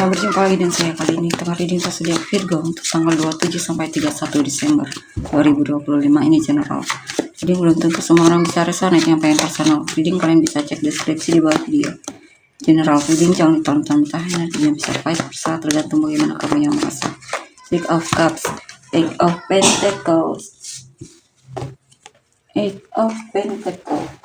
Berjumpa lagi dengan saya kali ini tengah reading zodiak Virgo untuk tanggal 27 sampai 31 Desember 2025. Ini general. Jadi belum tentu semua orang bisa resonate. Yang pengen personal reading kalian bisa cek deskripsi di bawah video. General reading jangan ditonton mentah, nanti yang bisa vice versa tergantung bagaimana kamu yang merasa. Eight of Cups, Eight of Pentacles, Eight of Pentacles.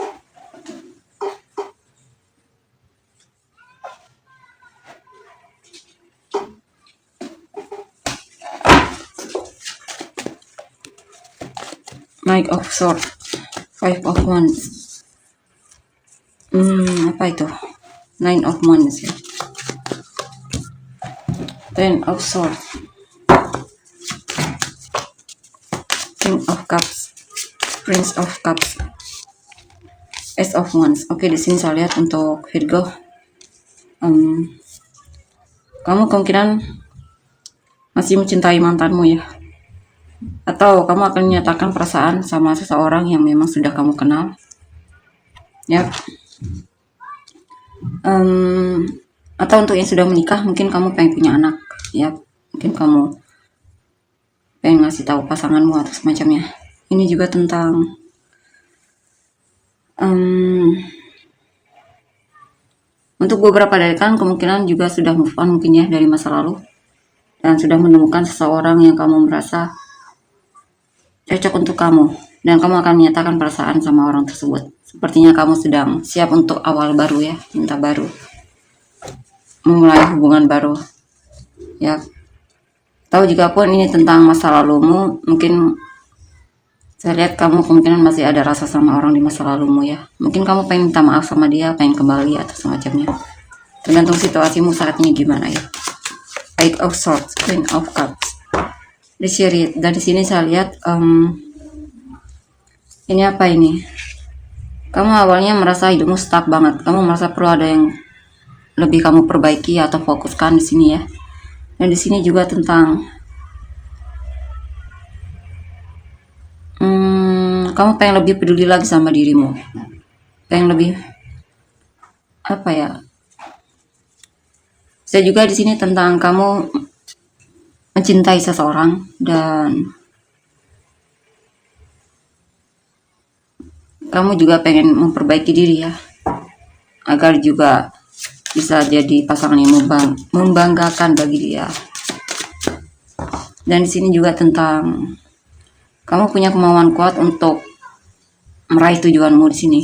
Knight of Swords, Five of Wands. Apa itu? Nine of Wands ya. Ten of Swords, King of Cups, Prince of Cups, Ace of Wands. Oke, di sini saya lihat untuk Virgo, kamu kemungkinan masih mencintai mantanmu ya. Atau kamu akan menyatakan perasaan sama seseorang yang memang sudah kamu kenal ya. Atau untuk yang sudah menikah, mungkin kamu pengen punya anak ya, mungkin kamu pengen ngasih tahu pasanganmu atau semacamnya. Ini juga tentang untuk beberapa dari kalian kemungkinan juga sudah move on mungkin ya dari masa lalu, dan sudah menemukan seseorang yang kamu merasa cocok untuk kamu, dan kamu akan menyatakan perasaan sama orang tersebut. Sepertinya kamu sedang siap untuk awal baru ya, cinta baru, memulai hubungan baru ya. Tahu juga pun ini tentang masa lalumu, mungkin saya lihat kamu kemungkinan masih ada rasa sama orang di masa lalumu ya. Mungkin kamu pengen minta maaf sama dia, pengen kembali atau semacamnya, tergantung situasimu saat ini gimana ya. Eight of Swords, Queen of Cups, di sini. Dan di sini saya lihat ini apa ini? Kamu awalnya merasa hidupmu stuck banget. Kamu merasa perlu ada yang lebih kamu perbaiki atau fokuskan di sini ya. Dan di sini juga tentang kamu pengen lebih peduli lagi sama dirimu. Pengen lebih apa ya? Saya juga di sini tentang kamu mencintai seseorang dan kamu juga pengen memperbaiki diri ya, agar juga bisa jadi pasangan yang membanggakan bagi dia. Dan di sini juga tentang kamu punya kemauan kuat untuk meraih tujuanmu di sini.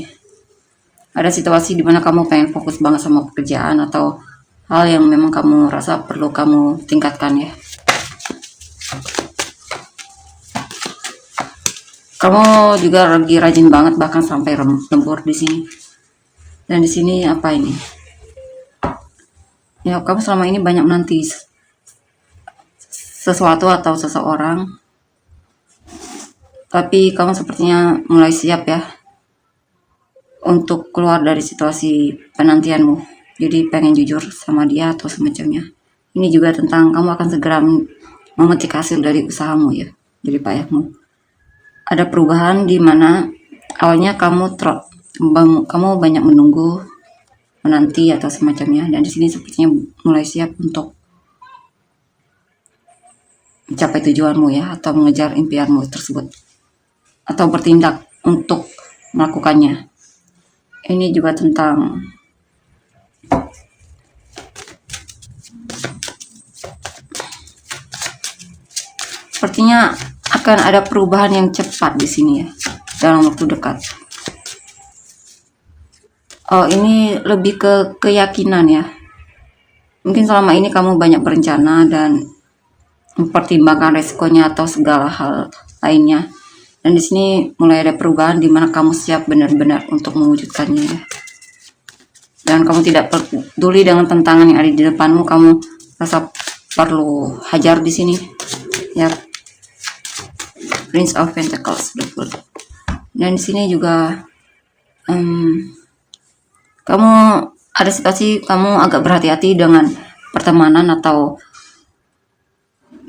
Ada situasi di mana kamu pengen fokus banget sama pekerjaan atau hal yang memang kamu rasa perlu kamu tingkatkan ya. Kamu juga lagi rajin banget, bahkan sampai lembur di sini. Dan di sini apa ini? Ya, kamu selama ini banyak menanti sesuatu atau seseorang, tapi kamu sepertinya mulai siap ya untuk keluar dari situasi penantianmu. Jadi pengen jujur sama dia atau semacamnya. Ini juga tentang kamu akan segera memetik hasil dari usahamu ya, dari payahmu. Ada perubahan di mana awalnya kamu banyak menunggu, menanti atau semacamnya, dan di sini sepertinya mulai siap untuk mencapai tujuanmu ya, atau mengejar impianmu tersebut, atau bertindak untuk melakukannya. Ini juga tentang sepertinya akan ada perubahan yang cepat di sini ya, dalam waktu dekat. Oh, ini lebih ke keyakinan ya. Mungkin selama ini kamu banyak berencana dan mempertimbangkan resikonya atau segala hal lainnya. Dan di sini mulai ada perubahan di mana kamu siap benar-benar untuk mewujudkannya ya. Dan kamu tidak peduli dengan tantangan yang ada di depanmu, kamu rasa perlu hajar di sini ya. Prince of Pentacles, betul. Dan di sini juga kamu ada situasi kamu agak berhati-hati dengan pertemanan atau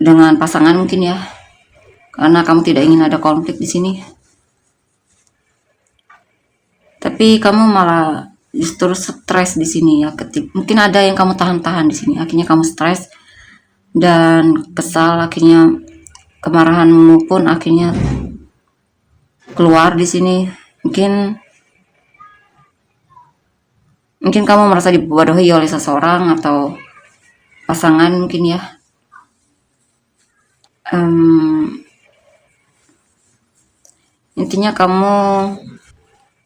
dengan pasangan mungkin ya, karena kamu tidak ingin ada konflik di sini. Tapi kamu malah justru stres di sini ya. Mungkin ada yang kamu tahan-tahan di sini, akhirnya kamu stres dan kesal, akhirnya kemarahanmu pun akhirnya keluar di sini. Mungkin kamu merasa dibodohi oleh seseorang atau pasangan mungkin ya. Intinya kamu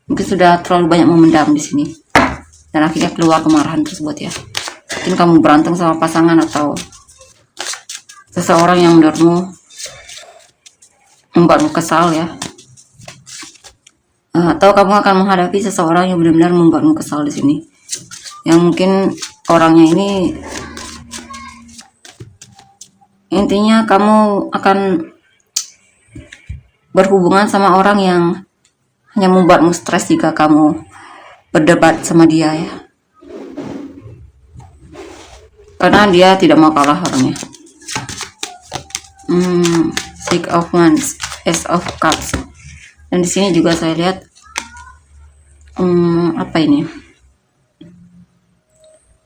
mungkin sudah terlalu banyak memendam di sini dan akhirnya keluar kemarahan tersebut ya. Mungkin kamu berantem sama pasangan atau seseorang yang menurutmu membuatmu kesal ya. Atau kamu akan menghadapi seseorang yang benar-benar membuatmu kesal di sini. Yang mungkin orangnya ini, intinya kamu akan berhubungan sama orang yang hanya membuatmu stres jika kamu berdebat sama dia ya. Karena dia tidak mau kalah orangnya. Six of Wands, Ace of Cups. Dan di sini juga saya lihat apa ini?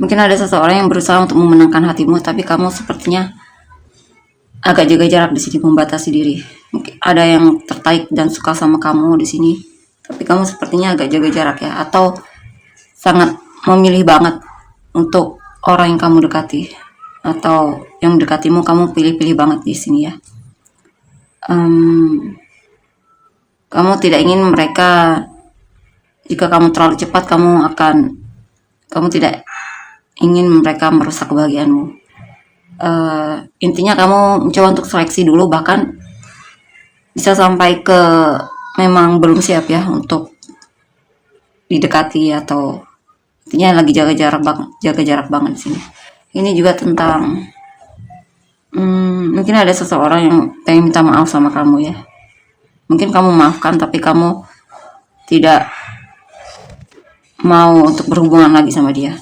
Mungkin ada seseorang yang berusaha untuk memenangkan hatimu, tapi kamu sepertinya agak jaga jarak di sini, membatasi diri. Mungkin ada yang tertarik dan suka sama kamu di sini, tapi kamu sepertinya agak jaga jarak ya, atau sangat memilih banget untuk orang yang kamu dekati, atau yang mendekatimu kamu pilih-pilih banget di sini ya. Kamu tidak ingin mereka, jika kamu terlalu cepat kamu tidak ingin mereka merusak kebahagiaanmu. Intinya kamu mencoba untuk seleksi dulu, bahkan bisa sampai ke memang belum siap ya untuk didekati, atau intinya lagi jaga jarak banget di sini. Ini juga tentang mungkin ada seseorang yang pengen minta maaf sama kamu ya. Mungkin kamu maafkan, tapi kamu tidak mau untuk berhubungan lagi sama dia.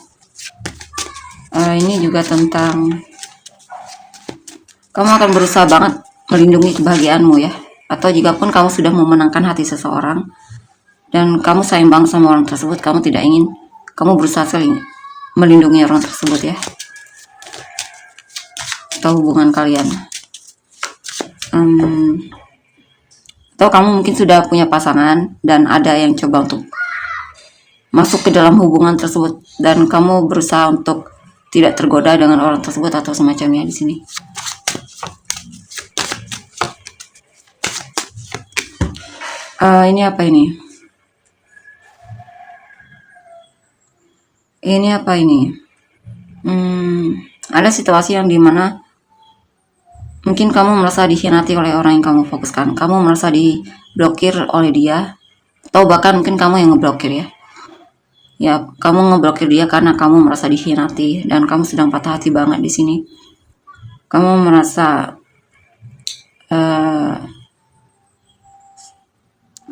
Ini juga tentang kamu akan berusaha banget melindungi kebahagiaanmu ya. Atau jika pun kamu sudah memenangkan hati seseorang dan kamu sayang banget sama orang tersebut, kamu tidak ingin, kamu berusaha sekali melindungi orang tersebut ya, atau hubungan kalian. Atau kamu mungkin sudah punya pasangan dan ada yang coba untuk masuk ke dalam hubungan tersebut dan kamu berusaha untuk tidak tergoda dengan orang tersebut atau semacamnya di sini. Ini apa ini? Ini apa ini? Ada situasi yang dimana mungkin kamu merasa dikhianati oleh orang yang kamu fokuskan. Kamu merasa diblokir oleh dia, atau bahkan mungkin kamu yang ngeblokir ya. Ya, kamu ngeblokir dia karena kamu merasa dikhianati dan kamu sedang patah hati banget di sini. Kamu merasa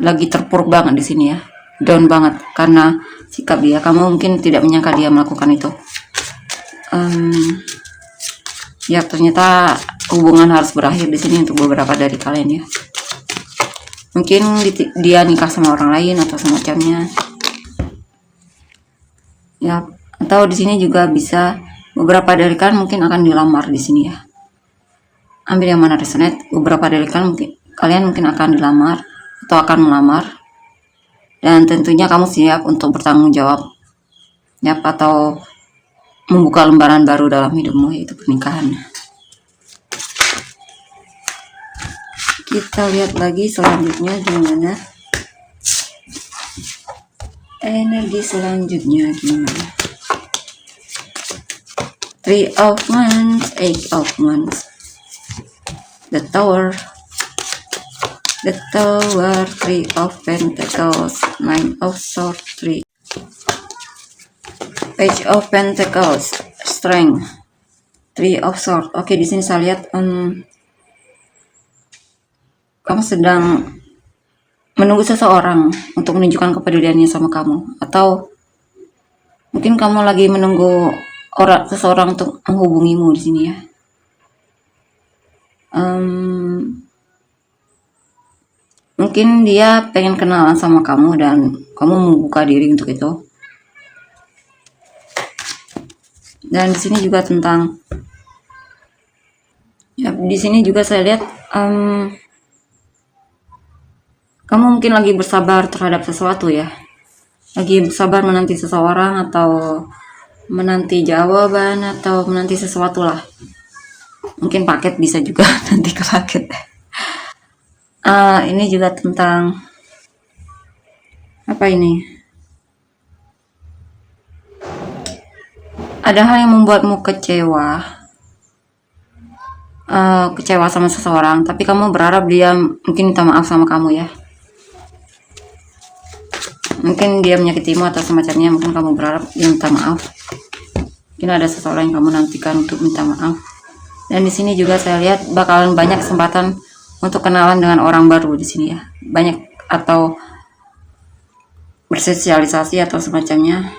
lagi terpuruk banget di sini ya, down banget karena sikap dia. Kamu mungkin tidak menyangka dia melakukan itu. Ya, ternyata hubungan harus berakhir di sini untuk beberapa dari kalian ya. Mungkin dia nikah sama orang lain atau semacamnya. Ya, atau di sini juga bisa beberapa dari kalian mungkin akan dilamar di sini ya. Ambil yang mana resonate. Beberapa dari kalian mungkin akan dilamar atau akan melamar. Dan tentunya kamu siap untuk bertanggung jawab. Ya, atau membuka lembaran baru dalam hidupmu, yaitu pernikahan. Kita lihat lagi selanjutnya gimana energi selanjutnya gimana. Three of Wands, Eight of Wands, the Tower, Three of Pentacles, Nine of Swords, Three, Page of Pentacles, Strength, Three of Swords. Oke, di sini saya lihat kamu sedang menunggu seseorang untuk menunjukkan kepeduliannya sama kamu, atau mungkin kamu lagi menunggu seseorang untuk menghubungimu di sini ya. Mungkin dia pengen kenalan sama kamu dan kamu membuka diri untuk itu. Dan di sini juga tentang, ya, di sini juga saya lihat kamu mungkin lagi bersabar terhadap sesuatu ya, lagi bersabar menanti seseorang atau menanti jawaban atau menanti sesuatu lah. Mungkin paket bisa juga nanti ke paket. Ini juga tentang apa ini? Ada hal yang membuatmu kecewa sama seseorang, tapi kamu berharap dia mungkin minta maaf sama kamu ya. Mungkin dia menyakitimu atau semacamnya, mungkin kamu berharap dia minta maaf. Mungkin ada seseorang yang kamu nantikan untuk minta maaf. Dan di sini juga saya lihat bakalan banyak kesempatan untuk kenalan dengan orang baru di sini ya. Banyak atau bersosialisasi atau semacamnya.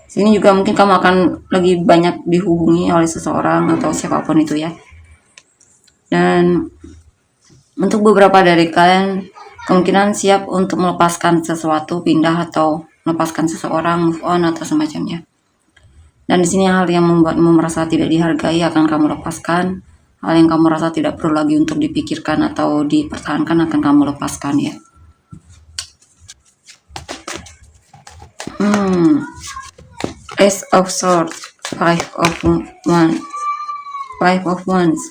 Sini juga mungkin kamu akan lebih banyak dihubungi oleh seseorang atau siapapun itu ya. Dan untuk beberapa dari kalian kemungkinan siap untuk melepaskan sesuatu, pindah atau melepaskan seseorang, move on atau semacamnya. Dan di sini hal yang membuatmu merasa tidak dihargai akan kamu lepaskan. Hal yang kamu rasa tidak perlu lagi untuk dipikirkan atau dipertahankan akan kamu lepaskan ya. Ace of Swords, Five of Wands.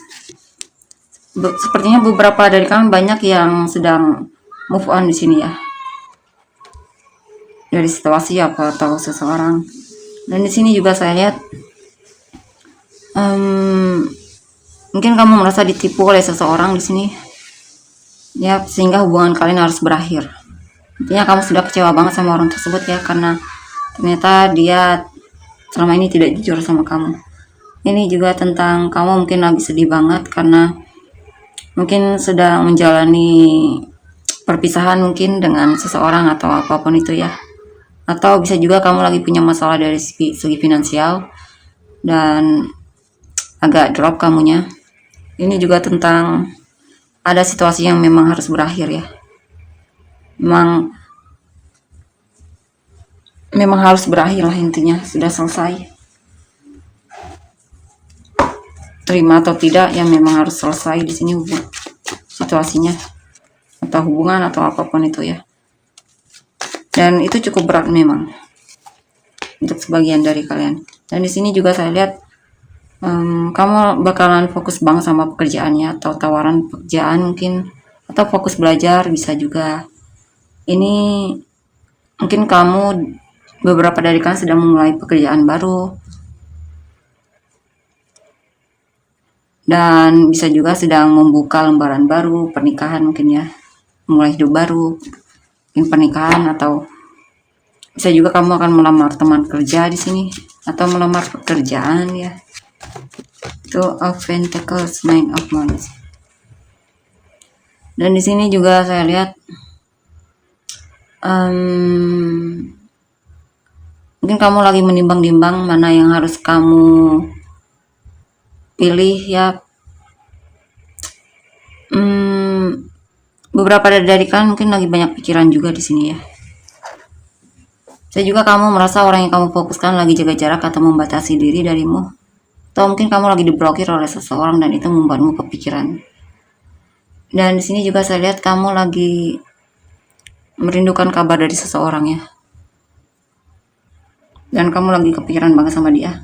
Sepertinya beberapa dari kalian banyak yang sedang move on di sini ya, dari situasi apa atau seseorang. Dan di sini juga saya lihat mungkin kamu merasa ditipu oleh seseorang di sini ya, sehingga hubungan kalian harus berakhir. Intinya kamu sudah kecewa banget sama orang tersebut ya, karena ternyata dia selama ini tidak jujur sama kamu. Ini juga tentang kamu mungkin lagi sedih banget karena mungkin sedang menjalani perpisahan mungkin dengan seseorang atau apapun itu ya. Atau bisa juga kamu lagi punya masalah dari segi finansial dan agak drop kamunya. Ini juga tentang ada situasi yang memang harus berakhir ya. Memang harus berakhir lah intinya, sudah selesai. Terima atau tidak ya, memang harus selesai di sini situasinya atau hubungan atau apapun itu ya. Dan itu cukup berat memang untuk sebagian dari kalian. Dan di sini juga saya lihat kamu bakalan fokus banget sama pekerjaannya atau tawaran pekerjaan mungkin, atau fokus belajar bisa juga. Ini mungkin kamu beberapa dari kalian sedang memulai pekerjaan baru dan bisa juga sedang membuka lembaran baru, pernikahan mungkin ya, mulai hidup baru, mungkin pernikahan, atau bisa juga kamu akan melamar teman kerja di sini atau melamar pekerjaan ya. Two of Pentacles, Nine of Wands. Dan di sini juga saya lihat mungkin kamu lagi menimbang-nimbang mana yang harus kamu pilih ya. Beberapa dari kalian mungkin lagi banyak pikiran juga di sini ya. Saya juga kamu merasa orang yang kamu fokuskan lagi jaga jarak atau membatasi diri darimu. Atau mungkin kamu lagi diblokir oleh seseorang dan itu membuatmu kepikiran. Dan di sini juga saya lihat kamu lagi merindukan kabar dari seseorang ya. Dan kamu lagi kepikiran banget sama dia.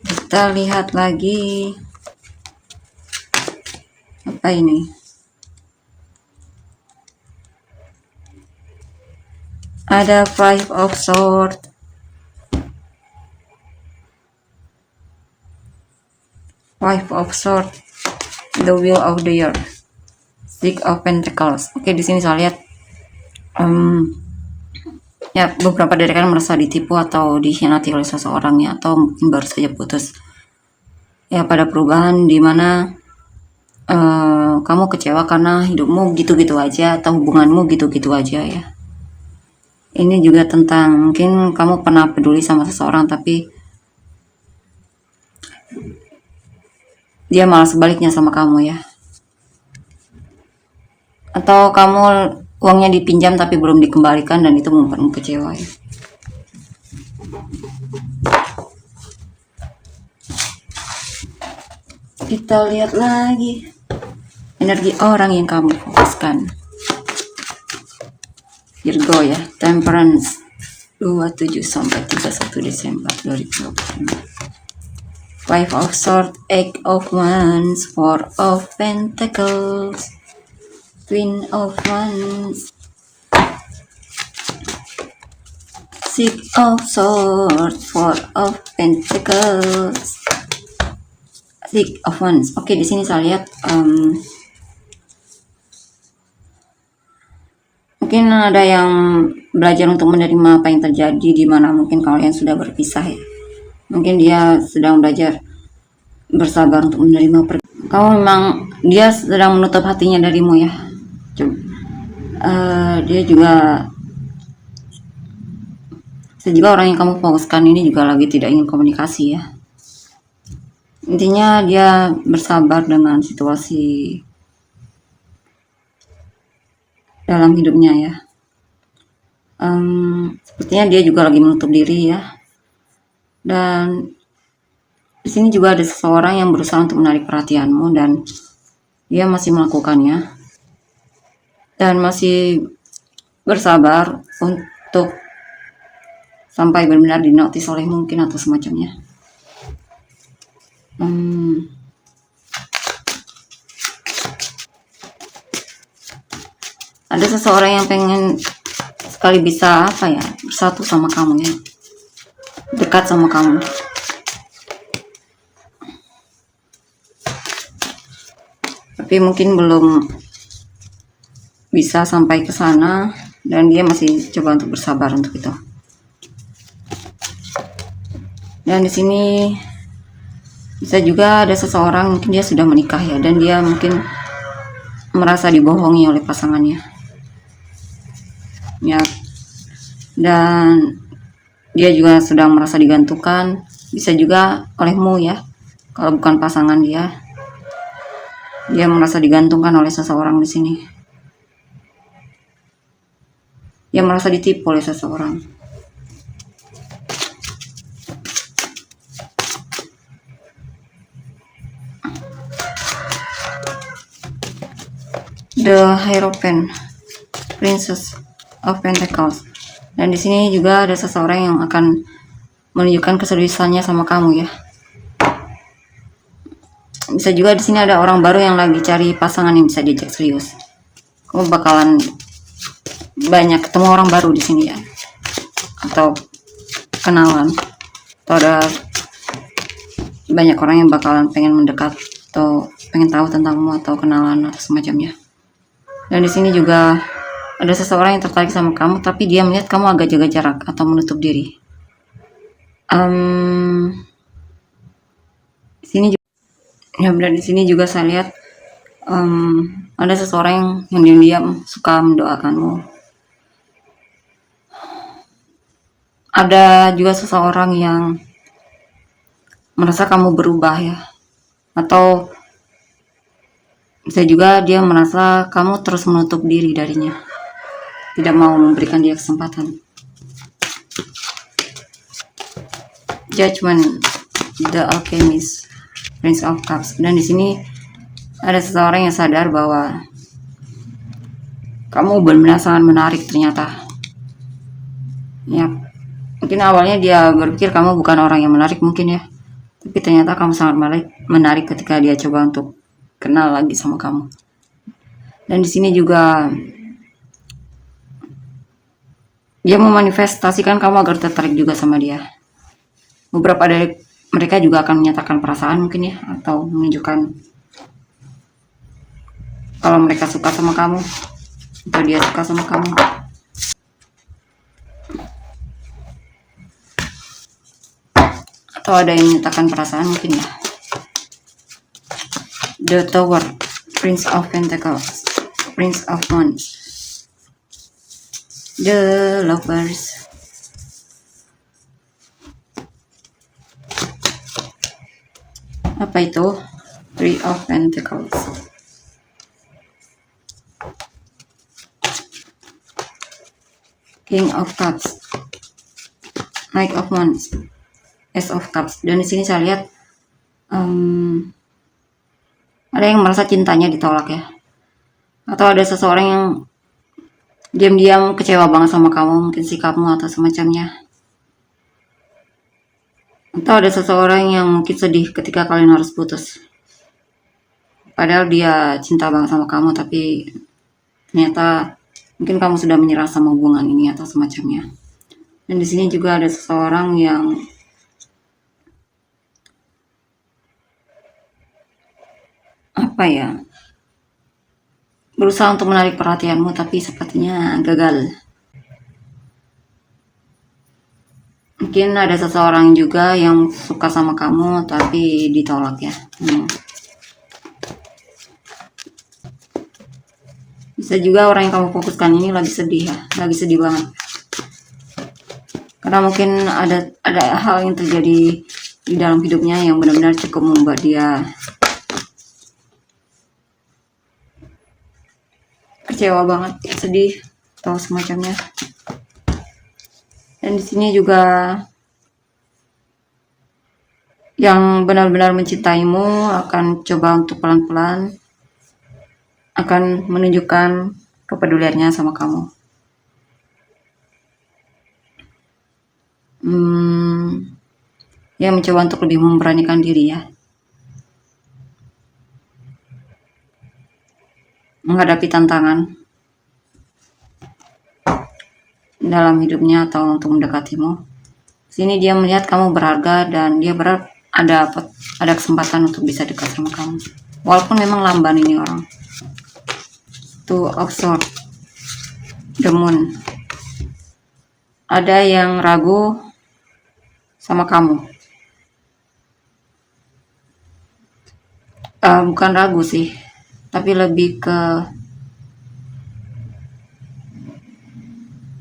Kita lihat lagi. Apa ini? Ada Five of Swords. Five of Swords. The Wheel of the Year. Six of Pentacles. Oke, di sini saya lihat ya beberapa dari kalian merasa ditipu atau dikhianati oleh seseorang ya, atau mungkin baru saja putus ya, pada perubahan dimana kamu kecewa karena hidupmu gitu-gitu aja atau hubunganmu gitu-gitu aja ya. Ini juga tentang mungkin kamu pernah peduli sama seseorang tapi dia malah sebaliknya sama kamu ya, atau kamu uangnya dipinjam tapi belum dikembalikan dan itu membuatmu kecewa ya. Kita lihat lagi energi orang yang kamu fokuskan. Virgo ya, Temperance 27 sampai 31 Desember 2025. Five of Swords, Eight of Wands, Four of Pentacles, Queen of Wands, Six of Swords, Four of Pentacles, Six of Wands. Oke, di sini saya lihat mungkin ada yang belajar untuk menerima apa yang terjadi, di mana mungkin kalian sudah berpisah ya. Mungkin dia sedang belajar bersabar untuk menerima kamu memang dia sedang menutup hatinya darimu ya. Dia juga orang yang kamu fokuskan ini juga lagi tidak ingin komunikasi ya. Intinya dia bersabar dengan situasi dalam hidupnya ya. Sepertinya dia juga lagi menutup diri ya. Dan di sini juga ada seseorang yang berusaha untuk menarik perhatianmu dan dia masih melakukannya dan masih bersabar untuk sampai benar-benar dinotis oleh mungkin atau semacamnya. Ada seseorang yang pengen sekali bisa bersatu sama kamu ya, dekat sama kamu. Tapi mungkin belum bisa sampai ke sana dan dia masih coba untuk bersabar untuk itu. Dan di sini bisa juga ada seseorang mungkin dia sudah menikah ya, dan dia mungkin merasa dibohongi oleh pasangannya ya, dan dia juga sedang merasa digantungkan, bisa juga olehmu ya. Kalau bukan pasangan dia merasa digantungkan oleh seseorang di sini. Dia merasa ditipu oleh seseorang. The Hierophant, Princess of Pentacles. Dan di sini juga ada seseorang yang akan menunjukkan keseriusannya sama kamu ya. Bisa juga di sini ada orang baru yang lagi cari pasangan yang bisa diajak serius. Kamu bakalan banyak ketemu orang baru di sini ya, atau kenalan, atau ada banyak orang yang bakalan pengen mendekat atau pengen tahu tentangmu atau kenalan atau semacamnya. Dan di sini juga ada seseorang yang tertarik sama kamu, tapi dia melihat kamu agak jaga jarak atau menutup diri. Di sini juga, ya benar, di sini juga saya lihat ada seseorang yang diam-diam suka mendoakanmu. Ada juga seseorang yang merasa kamu berubah ya, atau bisa juga dia merasa kamu terus menutup diri darinya, tidak mau memberikan dia kesempatan. Judgment, The Alchemist, Prince of Cups. Dan di sini ada seseorang yang sadar bahwa kamu benar-benar sangat menarik ternyata. Ya, mungkin awalnya dia berpikir kamu bukan orang yang menarik mungkin ya, tapi ternyata kamu sangat menarik ketika dia coba untuk kenal lagi sama kamu. Dan di sini juga dia memanifestasikan kamu agar tertarik juga sama dia. Beberapa dari mereka juga akan menyatakan perasaan mungkin ya, atau menunjukkan kalau mereka suka sama kamu atau dia suka sama kamu. Atau ada yang menyatakan perasaan mungkin ya. The Tower, Prince of Pentacles, Prince of Wands, The Lovers, apa itu? Three of Pentacles, King of Cups, Knight of Wands, Ace of Cups. Dan di sini saya lihat ada yang merasa cintanya ditolak ya, atau ada seseorang yang diam-diam kecewa banget sama kamu, mungkin sikapmu atau semacamnya. Atau ada seseorang yang mungkin sedih ketika kalian harus putus, padahal dia cinta banget sama kamu, tapi ternyata mungkin kamu sudah menyerah sama hubungan ini atau semacamnya. Dan di sini juga ada seseorang yang berusaha untuk menarik perhatianmu, tapi sepertinya gagal. Mungkin ada seseorang juga yang suka sama kamu tapi ditolak ya. Bisa juga orang yang kamu fokuskan ini lagi sedih ya, lagi sedih banget. Karena mungkin ada hal yang terjadi di dalam hidupnya yang benar-benar cukup membuat dia kecewa banget, sedih atau semacamnya. Dan di sini juga yang benar-benar mencintaimu akan coba untuk pelan-pelan akan menunjukkan kepeduliannya sama kamu. Ya, mencoba untuk lebih memberanikan diri ya, menghadapi tantangan dalam hidupnya atau untuk mendekatimu. Sini dia melihat kamu berharga dan dia berharap ada kesempatan untuk bisa dekat sama kamu, walaupun memang lamban ini orang. Two of Swords, The Moon. Ada yang ragu sama kamu. Bukan ragu sih, tapi lebih ke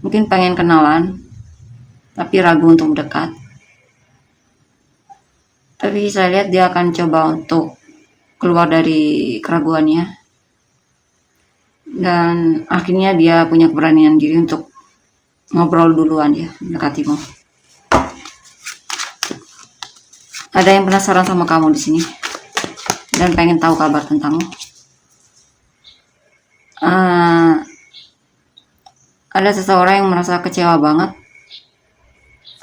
mungkin pengen kenalan tapi ragu untuk mendekat. Tapi saya lihat dia akan coba untuk keluar dari keraguannya, dan akhirnya dia punya keberanian diri untuk ngobrol duluan ya, mendekatimu. Ada yang penasaran sama kamu di sini dan pengen tahu kabar tentangmu. Ada seseorang yang merasa kecewa banget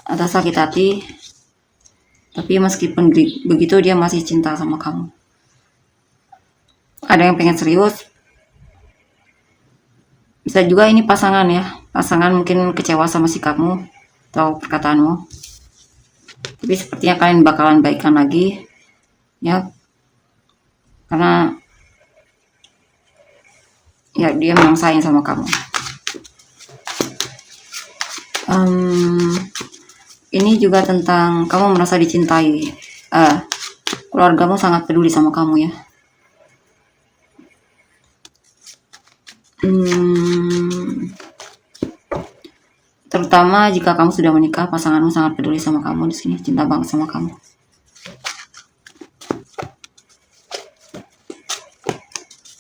atau sakit hati, tapi meskipun begitu dia masih cinta sama kamu. Ada yang pengen serius. Bisa juga ini pasangan ya, pasangan mungkin kecewa sama sikapmu atau perkataanmu, tapi sepertinya kalian bakalan baikan lagi ya, karena ya dia memang sayang sama kamu. Ini juga tentang kamu merasa dicintai. Keluargamu sangat peduli sama kamu ya. Terutama jika kamu sudah menikah, pasanganmu sangat peduli sama kamu di sini, cinta banget sama kamu.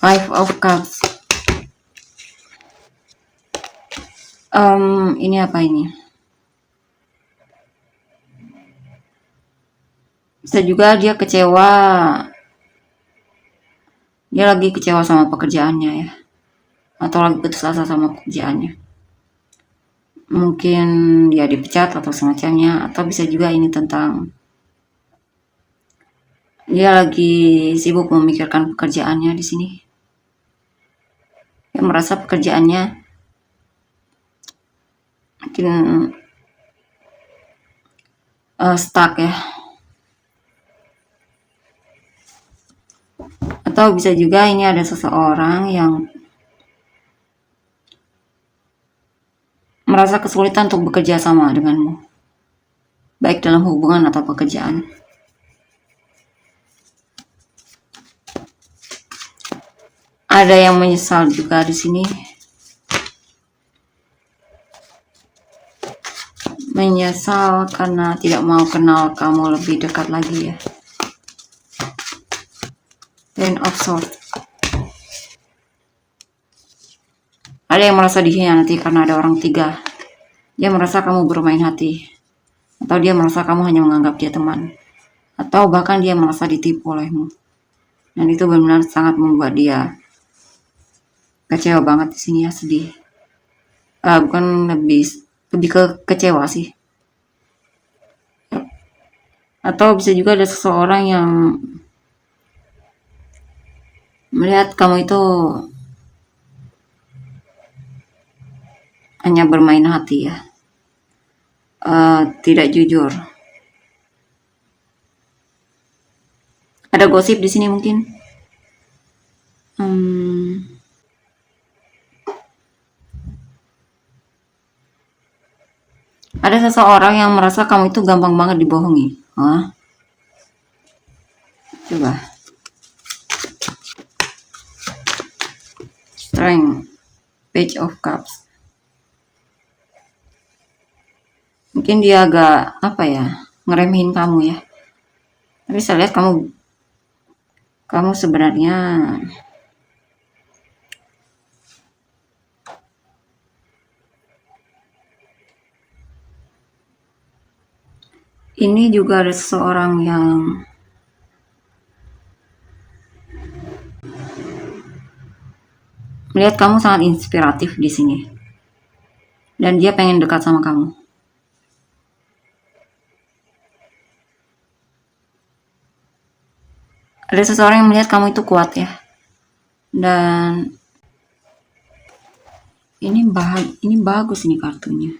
Five of Cups. Ini apa ini? Bisa juga dia kecewa. Dia lagi kecewa sama pekerjaannya ya, atau lagi putus asa sama pekerjaannya. Mungkin dia dipecat atau semacamnya, atau bisa juga ini tentang dia lagi sibuk memikirkan pekerjaannya di sini. Dia merasa pekerjaannya mungkin stuck ya. Atau bisa juga ini ada seseorang yang merasa kesulitan untuk bekerja sama denganmu, baik dalam hubungan atau pekerjaan. Ada yang menyesal juga di sini. Menyesal karena tidak mau kenal kamu lebih dekat lagi ya. Ten of Swords. Ada yang merasa dikhianati karena ada orang tiga. Dia merasa kamu bermain hati. atau dia merasa kamu hanya menganggap dia teman, atau bahkan dia merasa ditipu olehmu, dan itu benar-benar sangat membuat dia kecewa banget di sini ya, sedih. Bukan lebih lebih ke kecewa sih. Atau bisa juga ada seseorang yang melihat kamu itu hanya bermain hati ya, tidak jujur. Ada gosip di sini mungkin. Ada seseorang yang merasa kamu itu gampang banget dibohongi. Coba. Strength, Page of Cups. Mungkin dia agak ngeremehin kamu ya. Tapi saya lihat kamu sebenarnya ini juga ada seseorang yang melihat kamu sangat inspiratif di sini, dan dia pengen dekat sama kamu. Ada seseorang yang melihat kamu itu kuat ya, dan ini bagus ini kartunya.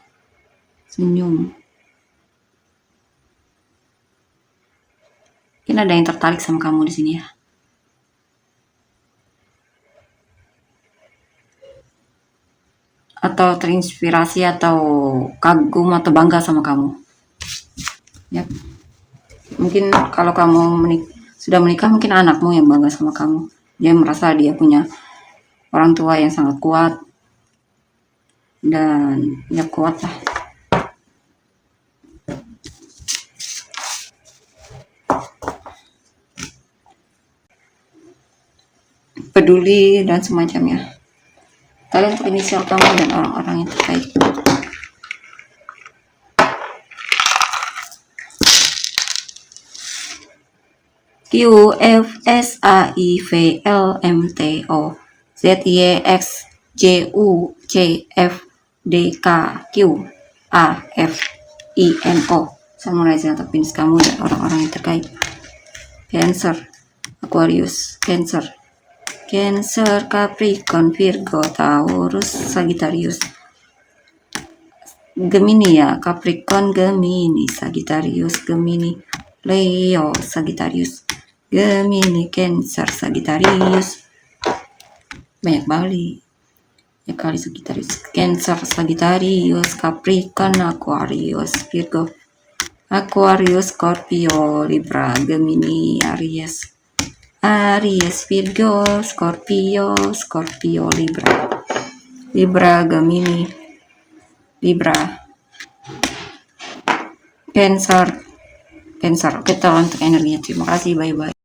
Senyum. Mungkin ada yang tertarik sama kamu di sini ya. Atau terinspirasi atau kagum atau bangga sama kamu. Ya. Mungkin kalau kamu sudah menikah, mungkin anakmu yang bangga sama kamu. Dia merasa dia punya orang tua yang sangat kuat, dan ya kuat lah. Peduli dan semacamnya. Kalian untuk inisial kamu dan orang-orang yang terkait. Q F S A I V L M T O Z Y X J U C F D K Q A F I N O. Samurai atau pins kamu dan orang-orang yang terkait. Cancer, Aquarius, Cancer, Capricorn, Virgo, Taurus, Sagittarius, Gemini ya, Capricorn, Gemini, Sagittarius, Gemini, Leo, Sagittarius, Gemini, Cancer, Sagittarius. Banyak kali Sagittarius, Cancer, Sagittarius, Capricorn, Aquarius, Virgo, Aquarius, Scorpio, Libra, Gemini, Aries, Virgo, Scorpio, Libra, Gemini, Libra, Cancer. Oke, untuk energinya. Terima kasih, bye-bye.